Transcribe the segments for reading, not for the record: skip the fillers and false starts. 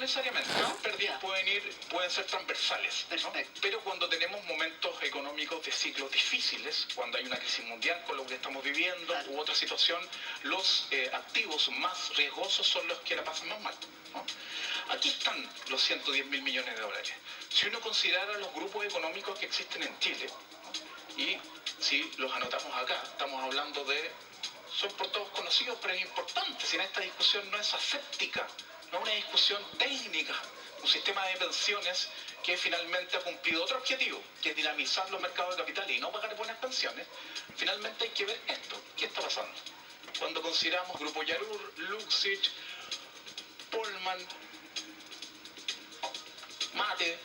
necesariamente. ¿No? Las pérdidas pueden ser transversales, ¿no? Pero cuando tenemos momentos económicos de ciclos difíciles, cuando hay una crisis mundial con lo que estamos viviendo, Claro, u otra situación, los activos más riesgosos son los que la pasan más mal, ¿no? Aquí están los 110.000 millones de dólares. Si uno considera los grupos económicos que existen en Chile, ¿no? Y si los anotamos acá, estamos hablando de, son por todos conocidos, pero es importante, si en esta discusión no es aséptica, no es una discusión técnica, un sistema de pensiones que finalmente ha cumplido otro objetivo, que es dinamizar los mercados de capital y no pagar buenas pensiones. Finalmente hay que ver esto, ¿qué está pasando? Cuando consideramos Grupo Yarur, Luxich, Polman, Mate,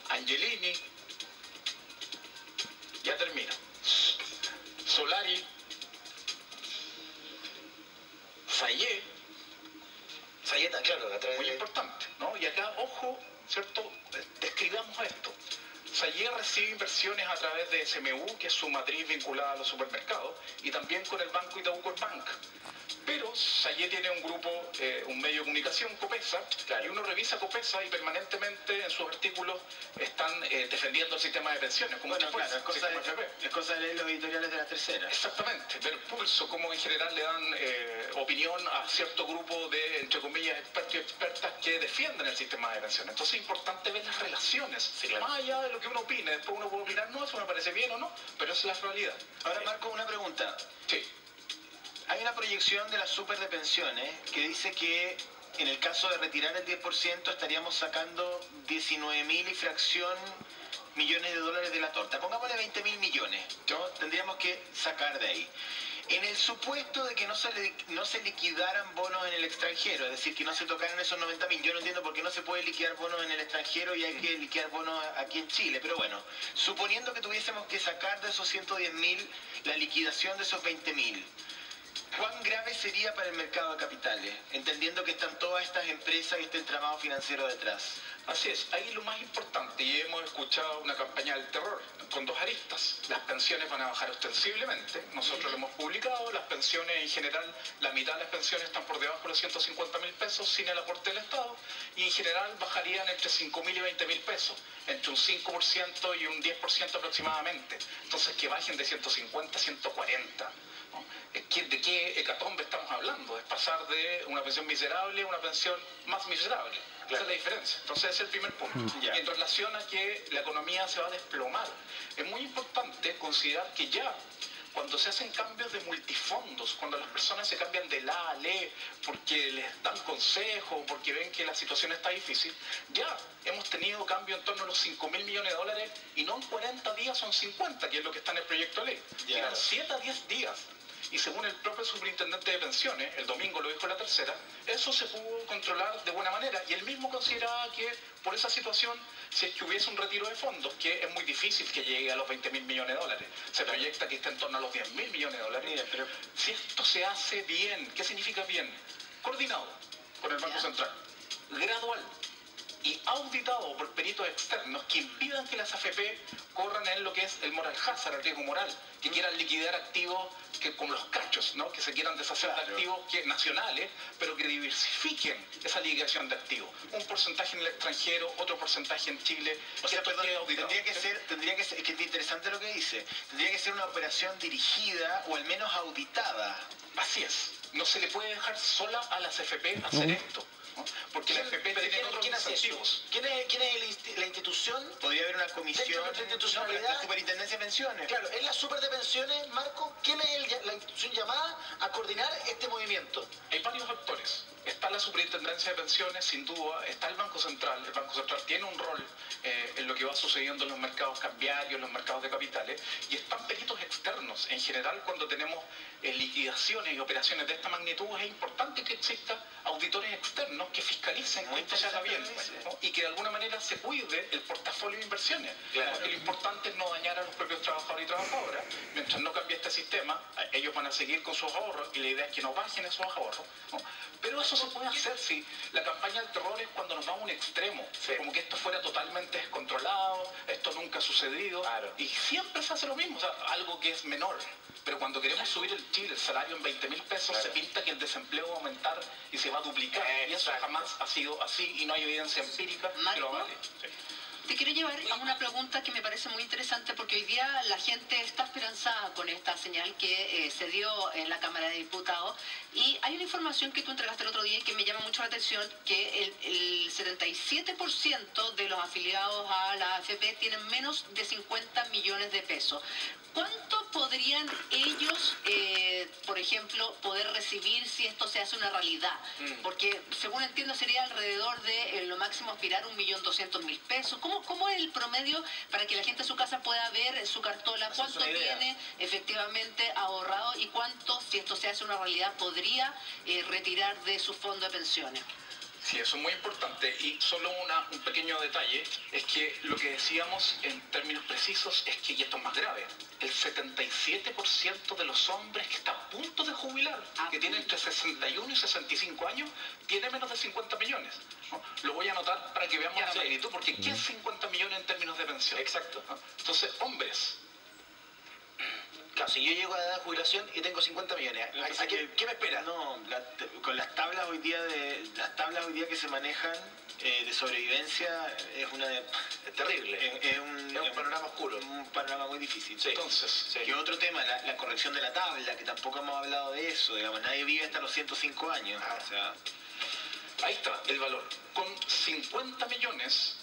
Angelini, ya termino, Solari, Sayé, Sayeta, claro, a través muy de... importante, ¿no? Y acá, ojo, ¿cierto? Describamos esto. Sayé recibe inversiones a través de SMU, que es su matriz vinculada a los supermercados, y también con el banco Itaú Corbank. Pero Sayé tiene un grupo, un medio de comunicación, Copesa, claro, y uno revisa Copesa y permanentemente en sus artículos están defendiendo el sistema de pensiones, como Bueno, después, claro, es cosa de leer los editoriales de la tercera. Exactamente, ver pulso, cómo en general le dan opinión a cierto grupo de, entre comillas, expertos y expertas que defienden el sistema de pensiones. Entonces es importante ver las relaciones, sí, claro, más allá de lo que uno opine. Después uno puede opinar, no, eso me parece bien o no, pero esa es la realidad. Ahora, Marco, una pregunta. Sí. Hay una proyección de la super de pensiones que dice que en el caso de retirar el 10% estaríamos sacando 19.000 y fracción millones de dólares de la torta. Pongámosle 20.000 millones, ¿no? Tendríamos que sacar de ahí. En el supuesto de que no se liquidaran bonos en el extranjero, es decir, que no se tocaran esos 90.000, yo no entiendo por qué no se puede liquidar bonos en el extranjero y hay que liquidar bonos aquí en Chile, pero bueno, suponiendo que tuviésemos que sacar de esos 110.000 la liquidación de esos 20.000, ¿cuán grave sería para el mercado de capitales? Entendiendo que están todas estas empresas y este entramado financiero detrás. Así es, ahí lo más importante, y hemos escuchado una campaña del terror con dos aristas. Las pensiones van a bajar ostensiblemente, nosotros lo hemos publicado, las pensiones en general, la mitad de las pensiones están por debajo de los 150.000 pesos sin el aporte del Estado, y en general bajarían entre 5.000 y 20.000 pesos, entre un 5% y un 10% aproximadamente. Entonces que bajen de 150 a 140. ¿No? ¿De qué hecatombe estamos hablando? Es pasar de una pensión miserable a una pensión más miserable. Claro. Esa es la diferencia. Entonces ese es el primer punto. Y en relación a que la economía se va a desplomar, es muy importante considerar que ya cuando se hacen cambios de multifondos, cuando las personas se cambian de la a le porque les dan consejo, porque ven que la situación está difícil, ya hemos tenido cambio en torno a los 5.000 millones de dólares y no en 40 días, son 50, que es lo que está en el proyecto de ley. Eran 7 a 10 días. Y según el propio superintendente de pensiones, el domingo lo dijo la tercera, eso se pudo controlar de buena manera. Y él mismo consideraba que por esa situación, si es que hubiese un retiro de fondos, que es muy difícil que llegue a los 20.000 millones de dólares, se proyecta que está en torno a los 10.000 millones de dólares. Mira, pero si esto se hace bien, ¿qué significa bien? Coordinado con el Banco Central, gradual y auditado por peritos externos que impidan que las AFP corran en lo que es el moral hazard, el riesgo moral, que quieran liquidar activos que, como los cachos, ¿no? Que se quieran deshacer de activos nacionales, pero que diversifiquen esa liquidación de activos. Un porcentaje en el extranjero, otro porcentaje en Chile. O sea, perdón, tendría que ser, es que es interesante lo que dice, tendría que ser una operación dirigida o al menos auditada. Así es. No se le puede dejar sola a las AFP hacer esto, ¿no? Porque las AFP tienen otros incentivos. ¿Quién es la institución? Podría haber una comisión de institucionalidad. La Superintendencia de Pensiones. Claro, es la super de pensiones, Marco. ¿Quién es la institución llamada a coordinar este movimiento? Hay varios actores. Está la Superintendencia de Pensiones, sin duda, está el Banco Central. El Banco Central tiene un rol en lo que va sucediendo en los mercados cambiarios, en los mercados de capitales, y están peritos externos. En general, cuando tenemos liquidaciones y operaciones de esta magnitud, es importante que exista auditores externos que fiscalicen que esto se haga bien, ¿no? Y que de alguna manera se cuide el portafolio de inversiones. Claro. Porque lo importante es no dañar a los propios trabajadores y trabajadoras. Mientras no cambie este sistema, ellos van a seguir con sus ahorros y la idea es que no bajen esos ahorros, ¿no? Pero eso se puede hacer si la campaña del terror es cuando nos va a un extremo, como que esto fuera totalmente descontrolado, esto nunca ha sucedido, y siempre se hace lo mismo, o sea, algo que es menor. Pero cuando queremos subir el salario en 20.000 pesos, se pinta que el desempleo va a aumentar y se va a duplicar. Y eso jamás ha sido así y no hay evidencia empírica que lo avale. Te quiero llevar a una pregunta que me parece muy interesante porque hoy día la gente está esperanzada con esta señal que se dio en la Cámara de Diputados y hay una información que tú entregaste el otro día y que me llama mucho la atención, que el 77% de los afiliados a la AFP tienen menos de 50 millones de pesos. ¿Cuánto podrían ellos, por ejemplo, poder recibir si esto se hace una realidad? Porque, según entiendo, sería alrededor de lo máximo aspirar 1.200.000 pesos. ¿Cómo es el promedio para que la gente en su casa pueda ver su cartola? ¿Cuánto tiene efectivamente ahorrado y cuánto, si esto se hace una realidad, podría retirar de su fondo de pensiones? Sí, eso es muy importante y solo un pequeño detalle es que lo que decíamos en términos precisos es que, y esto es más grave, el 77% de los hombres que están a punto de jubilar, que tienen entre 61 y 65 años, tiene menos de 50 millones. ¿No? Lo voy a anotar para que veamos la magnitud, porque ¿qué es 50 millones en términos de pensión? Exacto. ¿No? Entonces, hombres. Claro, si yo llego a la edad de jubilación y tengo 50 millones, ¿qué me espera? No, con las tablas hoy día que se manejan de sobrevivencia es terrible. Es un panorama oscuro. Un panorama muy difícil. Sí. Entonces, Que otro tema, la corrección de la tabla, que tampoco hemos hablado de eso, digamos, nadie vive hasta los 105 años. O sea, ahí está el valor. Con 50 millones,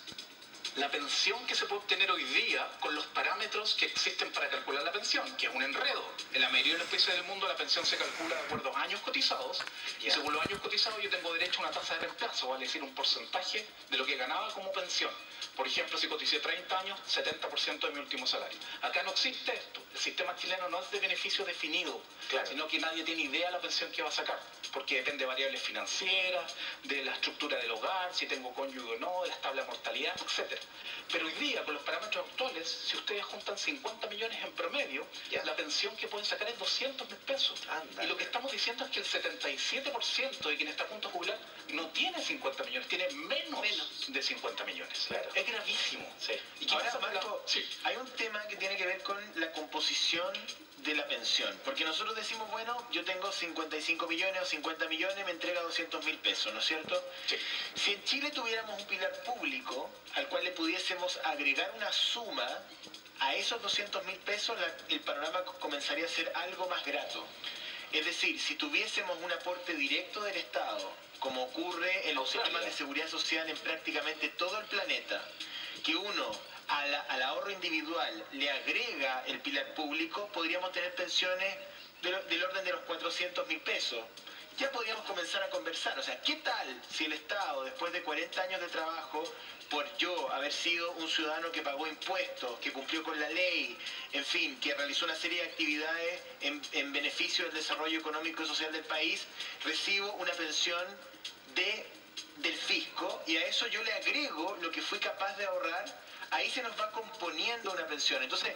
la pensión que se puede obtener hoy día con los parámetros que existen para calcular la pensión, que es un enredo. En la mayoría de los países del mundo la pensión se calcula de acuerdo a años cotizados, y según los años cotizados yo tengo derecho a una tasa de reemplazo, vale decir un porcentaje de lo que ganaba como pensión. Por ejemplo, si coticé 30 años, 70% de mi último salario. Acá no existe esto. El sistema chileno no es de beneficio definido, sino que nadie tiene idea de la pensión que va a sacar, porque depende de variables financieras, de la estructura del hogar, si tengo cónyuge o no, de la tabla de mortalidad, etc. Pero hoy día, con los parámetros actuales, si ustedes juntan 50 millones en promedio, la pensión que pueden sacar es 200.000 pesos. Y lo que estamos diciendo es que el 77% de quien está a punto de jubilar no tiene 50 millones, tiene menos de 50 millones. Claro. Es gravísimo. Sí. ¿Y qué ahora, pasa con Marco, Sí. hay un tema que tiene que ver con la composición de la pensión. Porque nosotros decimos, bueno, yo tengo 55 millones o 50 millones, me entrega 200.000 pesos, ¿no es cierto? Sí. Si en Chile tuviéramos un pilar público al cual le pudiésemos agregar una suma a esos 200.000 pesos, el panorama comenzaría a ser algo más grato. Es decir, si tuviésemos un aporte directo del Estado, como ocurre en los sistemas de seguridad social en prácticamente todo el planeta, que uno al ahorro individual le agrega el pilar público, podríamos tener pensiones del orden de los 400.000 pesos. Ya podríamos comenzar a conversar. O sea, ¿qué tal si el Estado, después de 40 años de trabajo, por yo haber sido un ciudadano que pagó impuestos, que cumplió con la ley, en fin, que realizó una serie de actividades en beneficio del desarrollo económico y social del país, recibo una pensión del fisco y a eso yo le agrego lo que fui capaz de ahorrar? Ahí se nos va componiendo una pensión. Entonces,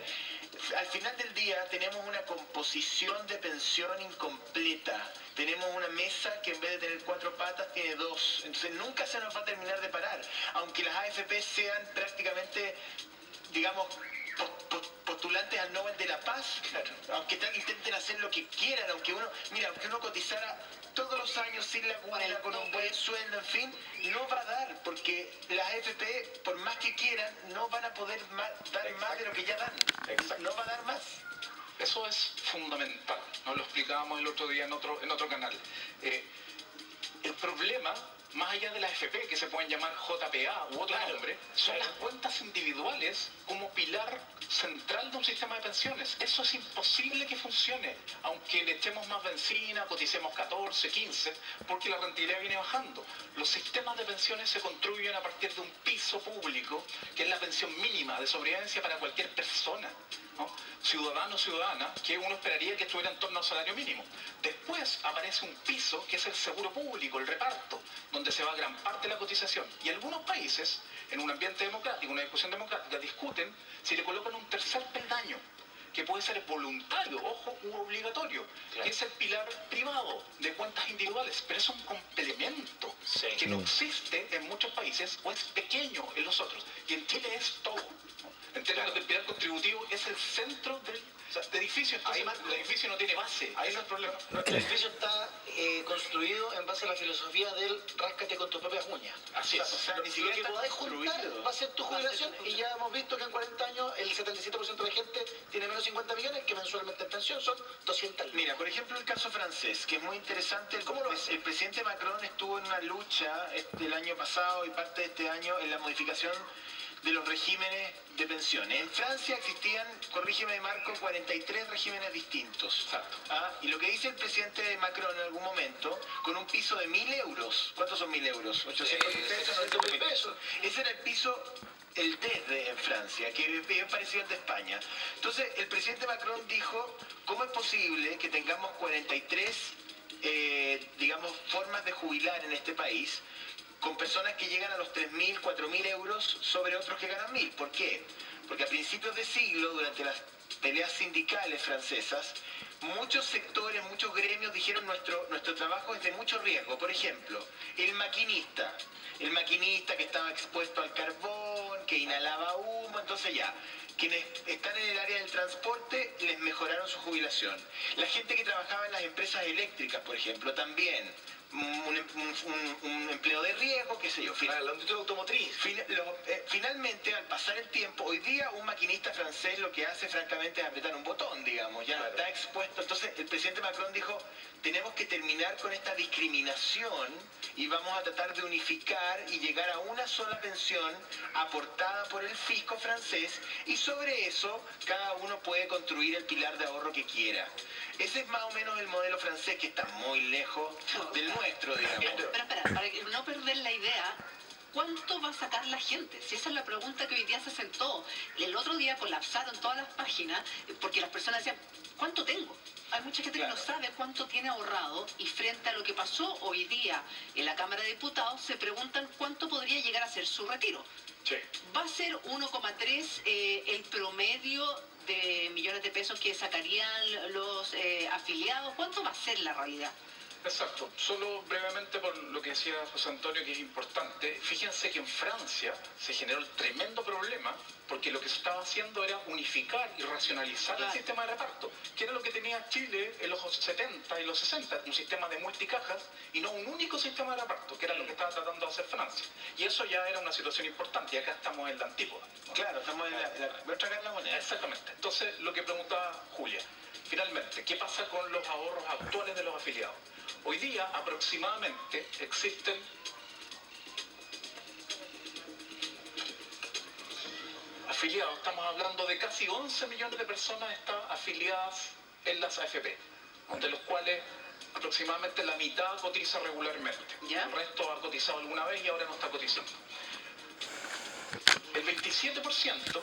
al final del día tenemos una composición de pensión incompleta. Tenemos una mesa que en vez de tener 4 patas tiene 2. Entonces nunca se nos va a terminar de parar. Aunque las AFP sean prácticamente, digamos, postulantes al Nobel de la Paz, aunque intenten hacer lo que quieran, aunque uno cotizara todos los años sin la guardia, con un buen sueldo, en fin, no va a dar, porque las AFP, por más que quieran, no van a poder dar más de lo que ya dan. No va a dar más. Eso es fundamental, nos lo explicábamos el otro día en otro canal. El problema, más allá de la AFP, que se pueden llamar JPA u otro nombre, son las cuentas individuales como pilar central de un sistema de pensiones. Eso es imposible que funcione, aunque le echemos más benzina, coticemos 14, 15, porque la rentabilidad viene bajando. Los sistemas de pensiones se construyen a partir de un piso público, que es la pensión mínima de sobrevivencia para cualquier persona, ¿no? Ciudadano o ciudadana, que uno esperaría que estuviera en torno al salario mínimo. Después aparece un piso, que es el seguro público, el reparto, donde se va gran parte de la cotización. Y algunos países, en un ambiente democrático, una discusión democrática, discuten si le colocan un tercer peldaño, que puede ser voluntario, ojo, u obligatorio, que es el pilar privado de cuentas individuales, pero es un complemento que no existe en muchos países o es pequeño en los otros, y en Chile es todo. En términos del pilar contributivo, es el centro del edificio. Entonces, el edificio no tiene base. Ahí no es el problema. El edificio está construido en base a la filosofía del ráscate con tus propias uñas. Así es. O sea, ni Lo siquiera que está podés juntar construido. va a ser tu jubilación y ya hemos visto que en 40 años el 77% de la gente tiene menos 50 millones que mensualmente en pensión son 200 lucas. Mira, por ejemplo, el caso francés, que es muy interesante. ¿Cómo lo hace? El presidente Macron estuvo en una lucha el año pasado y parte de este año en la modificación de los regímenes de pensiones. En Francia existían, corrígeme Marco, 43 regímenes distintos. Exacto. Y lo que dice el presidente Macron en algún momento, con un piso de 1.000 euros. ¿Cuántos son 1.000 euros? 800 mil pesos, 900 mil pesos. Ese era el piso, el desde en Francia, que es bien parecido al de España. Entonces, el presidente Macron dijo, ¿cómo es posible que tengamos 43, digamos, formas de jubilar en este país, con personas que llegan a los 3.000, 4.000 euros sobre otros que ganan 1.000? ¿Por qué? Porque a principios de siglo, durante las peleas sindicales francesas, muchos sectores, muchos gremios dijeron nuestro trabajo es de mucho riesgo. Por ejemplo, el maquinista que estaba expuesto al carbón, que inhalaba humo, entonces ya, quienes están en el área del transporte les mejoraron su jubilación. La gente que trabajaba en las empresas eléctricas, por ejemplo, también un empleo de riesgo, qué sé yo. Para la industria automotriz. Finalmente, al pasar el tiempo, hoy día un maquinista francés lo que hace francamente es apretar un botón, digamos, ya Claro. está expuesto. Entonces el presidente Macron dijo, tenemos que terminar con esta discriminación y vamos a tratar de unificar y llegar a una sola pensión aportada por el fisco francés, y sobre eso cada uno puede construir el pilar de ahorro que quiera. Ese es más o menos el modelo francés, que está muy lejos del nuestro, digamos. Pero espera, para que no perder la idea, ¿cuánto va a sacar la gente? Si esa es la pregunta que hoy día se sentó. El otro día colapsaron todas las páginas porque las personas decían, ¿cuánto tengo? Hay mucha gente que no sabe cuánto tiene ahorrado, y frente a lo que pasó hoy día en la Cámara de Diputados se preguntan cuánto podría llegar a ser su retiro. Sí. ¿Va a ser 1,3 el promedio de millones de pesos que sacarían los afiliados? ¿Cuánto va a ser la realidad? Exacto. Solo brevemente por lo que decía José Antonio, que es importante. Fíjense que en Francia se generó el tremendo problema porque lo que se estaba haciendo era unificar y racionalizar el sistema de reparto, que era lo que tenía Chile en los 70 y los 60, un sistema de multicajas y no un único sistema de reparto, que era lo que estaba tratando de hacer Francia. Y eso ya era una situación importante, y acá estamos en la antípoda, ¿no? Claro, estamos en la otra cara de la moneda. Exactamente. Entonces, lo que preguntaba Julia, finalmente, ¿qué pasa con los ahorros actuales de los afiliados? Hoy día, aproximadamente, existen afiliados, estamos hablando de casi 11 millones de personas están afiliadas en las AFP, de los cuales aproximadamente la mitad cotiza regularmente. ¿Ya? El resto ha cotizado alguna vez y ahora no está cotizando. El 27%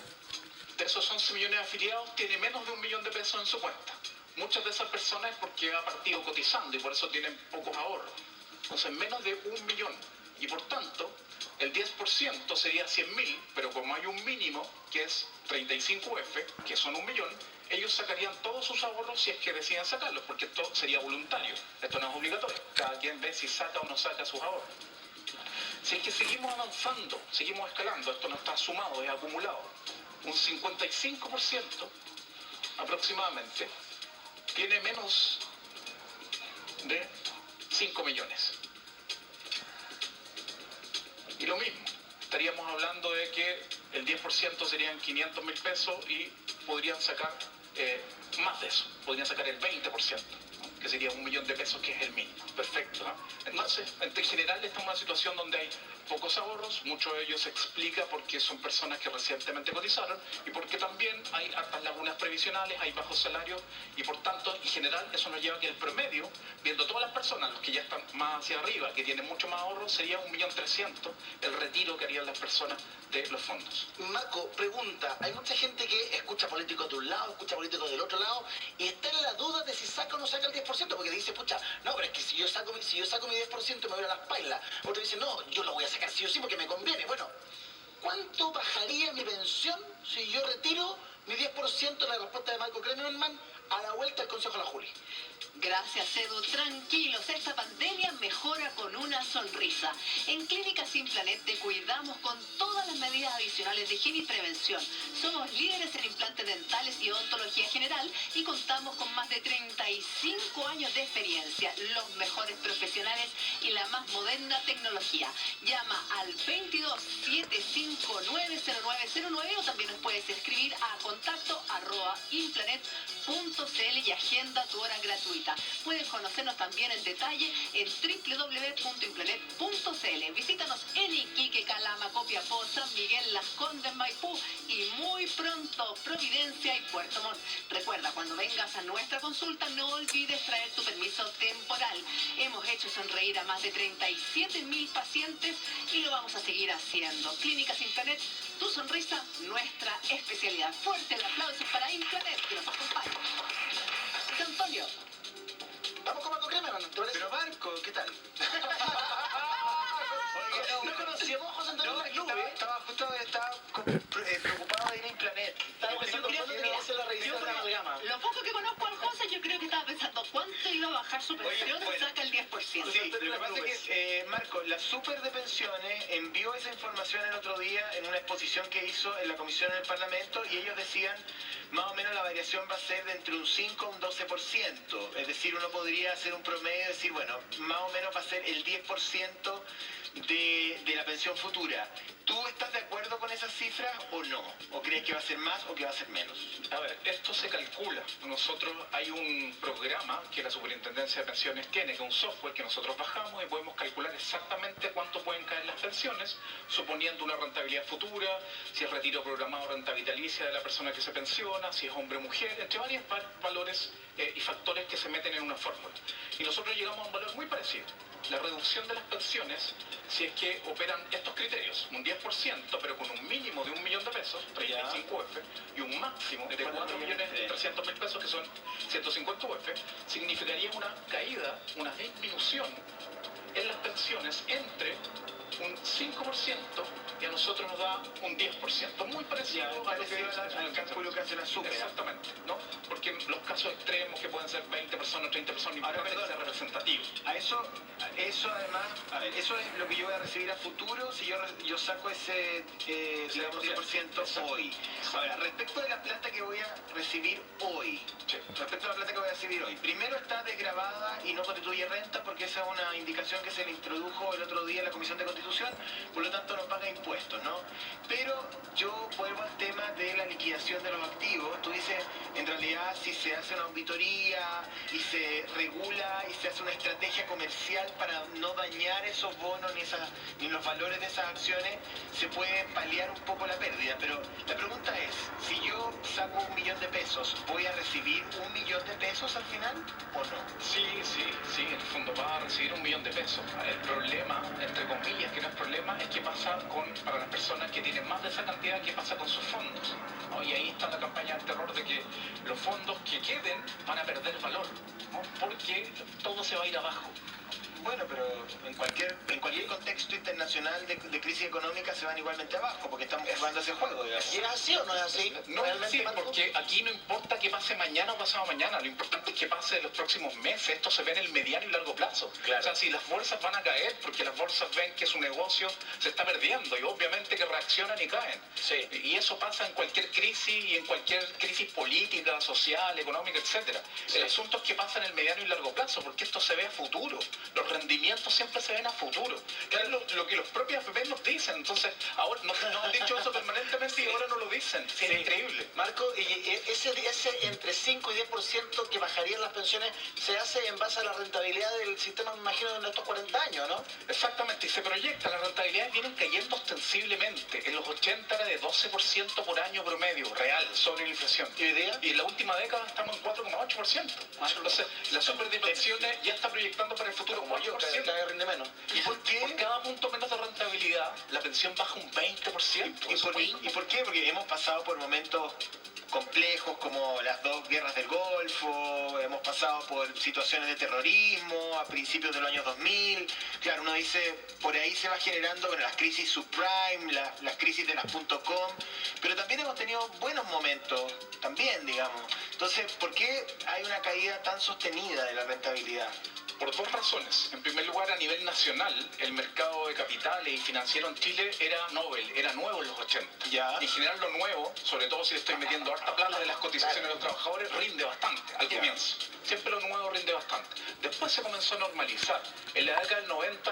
de esos 11 millones de afiliados tiene menos de 1 millón de pesos en su cuenta. Muchas de esas personas es porque ha partido cotizando y por eso tienen pocos ahorros. Entonces, menos de 1 millón. Y por tanto, el 10% sería 100.000, pero como hay un mínimo, que es 35F, que son 1 millón, ellos sacarían todos sus ahorros si es que deciden sacarlos, porque esto sería voluntario, esto no es obligatorio. Cada quien ve si saca o no saca sus ahorros. Si es que seguimos avanzando, seguimos escalando, esto no está sumado, es acumulado, un 55% aproximadamente tiene menos de 5 millones. Y lo mismo, estaríamos hablando de que el 10% serían 500.000 pesos y podrían sacar más de eso, podrían sacar el 20%, ¿no? Que sería 1 millón de pesos, que es el mínimo. Perfecto, ¿no? Entonces, en general estamos en una situación donde hay pocos ahorros, mucho de ellos se explica porque son personas que recientemente cotizaron y porque también hay hartas lagunas previsionales, hay bajos salarios y por tanto, en general, eso nos lleva a que el promedio, viendo todas las personas, los que ya están más hacia arriba, que tienen mucho más ahorros, sería 1.300.000 el retiro que harían las personas de los fondos. Marco, pregunta, hay mucha gente que escucha políticos de un lado, escucha políticos del otro lado y está en la duda de si saca o no saca el 10%, porque dice, pucha, no, pero es que si yo saco mi 10% me voy a las pailas. Otro dice, no, yo lo voy a sacar sí o sí porque me conviene. Bueno, ¿cuánto bajaría mi pensión si yo retiro mi 10%, la respuesta de Marco Kremerman, a la vuelta del Consejo de la Juli? Gracias, Edu. Tranquilos, esta pandemia mejora con una sonrisa. En Clínicas Implanet te cuidamos con todas las medidas adicionales de higiene y prevención. Somos líderes en implantes dentales y odontología general y contamos con más de 35 años de experiencia, los mejores profesionales y la más moderna tecnología. Llama al 22-759-0909 o también nos puedes escribir a contacto@implanet.cl y agenda tu hora gratuita. Puedes conocernos también en detalle en www.implanet.cl. Visítanos en Iquique, Calama, Copiapó, San Miguel, Las Condes, Maipú y muy pronto Providencia y Puerto Montt. Recuerda, cuando vengas a nuestra consulta no olvides traer tu permiso temporal. Hemos hecho sonreír a más de 37.000 pacientes y lo vamos a seguir haciendo. Clínicas Implanet, tu sonrisa, nuestra especialidad. Fuerte el aplauso para Implanet que nos acompaña. José Antonio. Vamos con Marco Kremer, ¿te parece? Pero Marco, ¿qué tal? No conocíamos a José Antonio No, Club, ¿eh? estaba preocupado de ir a Implanet. Estaba pensando cuándo tenía que hacer la revisión de la amalgama. Lo poco que conozco al José, yo creo que estaba pensando cuánto iba a bajar su pensión, bueno. saca el 10%. Sí, lo que pasa es que, Marco, la Super de Pensiones envió esa información el otro día en una exposición que hizo en la comisión en el Parlamento y ellos decían más o menos la variación va a ser de entre un 5 a un 12%. Es decir, uno podría hacer un promedio y decir, bueno, más o menos va a ser el 10% de la pensión futura. ¿Tú estás de acuerdo con esas cifras o no? ¿O crees que va a ser más o que va a ser menos? A ver, esto se calcula. Nosotros hay un programa que la Superintendencia de Pensiones tiene, que es un software que nosotros bajamos y podemos calcular exactamente cuánto pueden caer las pensiones, suponiendo una rentabilidad futura, si es retiro programado o renta vitalicia de la persona que se pensiona, si es hombre o mujer, entre varios valores y factores que se meten en una fórmula. Y nosotros llegamos a un valor muy parecido. La reducción de las pensiones, si es que operan estos criterios, un 10%, pero con un mínimo de 1 millón de pesos, 35 UF, y un máximo de 4.300.000 pesos, que son 150 UF, significaría una caída, una disminución en las pensiones entre un 5% y a nosotros nos da un 10%, muy parecido al cálculo que hace la Super. Exactamente, ¿no? Porque los casos extremos que pueden ser 20 personas, 30 personas, importante que sea representativo. Eso además, a ver, eso es lo que yo voy a recibir a futuro si yo saco ese 12% hoy. Ahora, respecto de la plata que voy a recibir hoy, primero está desgravada y no constituye renta porque esa es una indicación que se le introdujo el otro día en la Comisión de Constitución, por lo tanto no paga impuestos, ¿no? Pero yo vuelvo al tema de la liquidación de los activos. Tú dices, en realidad, si se hace una auditoría y se regula y se hace una estrategia comercial para no dañar esos bonos ni los valores de esas acciones, se puede paliar un poco la pérdida. Pero la pregunta es, si yo saco 1 millón de pesos, ¿voy a recibir 1 millón de pesos al final o no? Sí, en el fondo va a recibir 1 millón de pesos. El problema, entre comillas, que no es problema, es qué pasa para las personas que tienen más de esa cantidad, qué pasa con sus fondos, ¿no? Y ahí está la campaña del terror de que los fondos que queden van a perder valor, ¿no? Porque todo se va a ir abajo. Bueno, pero en cualquier contexto internacional de crisis económica se van igualmente abajo, porque estamos jugando ese juego, digamos. ¿Y es así o no es así? No es así, porque aquí no importa que pase mañana o pasado mañana, lo importante es que pase en los próximos meses. Esto se ve en el mediano y largo plazo. Claro. O sea, si las bolsas van a caer, porque las bolsas ven que su negocio se está perdiendo y obviamente que reaccionan y caen. Sí. Y eso pasa en cualquier crisis y en cualquier crisis política, social, económica, etcétera. Sí. El asunto es que pasa en el mediano y largo plazo, porque esto se ve a futuro. Los rendimientos siempre se ven a futuro. Que es lo que los propios AFP nos dicen. Entonces, ahora nos han dicho eso permanentemente y ahora no lo dicen. Sí. Es increíble. Marco, y ese entre 5 y 10% que bajarían las pensiones se hace en base a la rentabilidad del sistema, me imagino, en estos 40 años, ¿no? Exactamente, y se proyecta, las rentabilidades vienen cayendo ostensiblemente. En los 80 era de 12% por año promedio, real, sobre la inflación. ¿Y hoy día? Y en la última década estamos en 4,8%. Entonces, la super de pensiones ya está proyectando para el futuro un 8%. Cada vez rinde menos. ¿Y por qué? Por cada punto menos de rentabilidad, la pensión baja un 20%. ¿Y por qué? Porque hemos pasado por momentos complejos como las 2 guerras del Golfo, hemos pasado por situaciones de terrorismo a principios de los años 2000, Claro, uno dice, por ahí se va generando, bueno, las crisis subprime, las crisis de las .com, pero también hemos tenido buenos momentos, también, digamos. Entonces, ¿por qué hay una caída tan sostenida de la rentabilidad? Por dos razones. En primer lugar, a nivel nacional, el mercado de capitales y financiero en Chile era nuevo en los 80. Ya. Y en general lo nuevo, sobre todo si le estoy metiendo harta plata de las cotizaciones de los trabajadores, rinde bastante al Ya. comienzo. Siempre lo nuevo rinde bastante. Después se comenzó a normalizar. En la década del 90